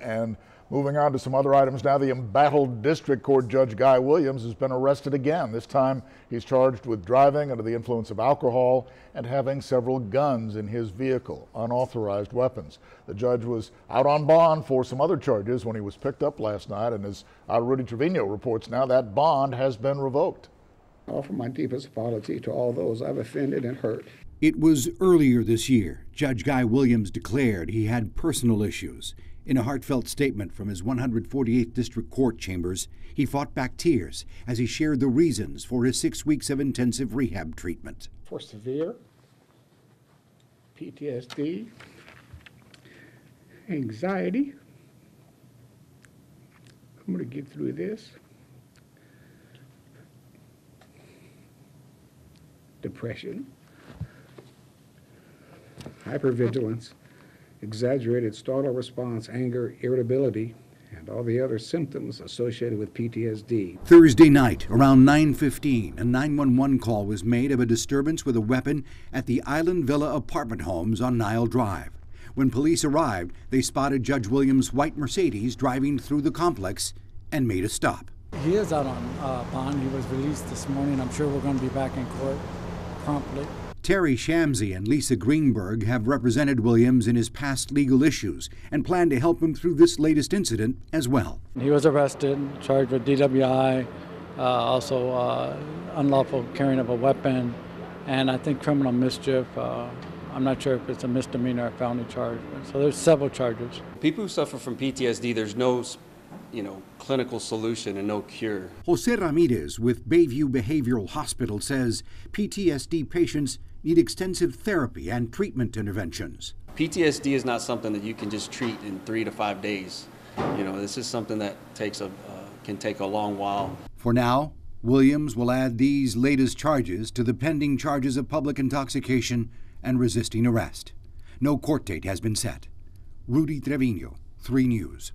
And moving on to some other items now, the Embattled District Court Judge Guy Williams has been arrested again. This time he's charged with driving under the influence of alcohol and having several guns in his vehicle, unauthorized weapons. The judge was out on bond for some other charges when he was picked up last night, and as Rudy Trevino reports now, that bond has been revoked. I offer my deepest apology to all those I've offended and hurt. It was earlier this year. Judge Guy Williams declared he had personal issues. In a heartfelt statement from his 148th District Court chambers, he fought back tears as he shared the reasons for his 6 weeks of intensive rehab treatment. For severe PTSD, anxiety, I'm going to get through this, depression, hypervigilance, exaggerated startle response, anger, irritability, and all the other symptoms associated with PTSD. Thursday night, around 9:15, a 911 call was made of a disturbance with a weapon at the Island Villa apartment homes on Nile Drive. When police arrived, they spotted Judge Williams' white Mercedes driving through the complex and made a stop. He is out on bond. He was released this morning. I'm sure we're going to be back in court promptly. Terry Shamsi and Lisa Greenberg have represented Williams in his past legal issues and plan to help him through this latest incident as well. He was arrested, charged with DWI, also unlawful carrying of a weapon, and I think criminal mischief. I'm not sure if it's a misdemeanor or a felony charge. So there's several charges. People who suffer from PTSD, there's no clinical solution and no cure. Jose Ramirez with Bayview Behavioral Hospital says PTSD patients need extensive therapy and treatment interventions. PTSD is not something that you can just treat in 3 to 5 days. This is something that can take a long while. For now, Williams will add these latest charges to the pending charges of public intoxication and resisting arrest. No court date has been set. Rudy Trevino, 3 News.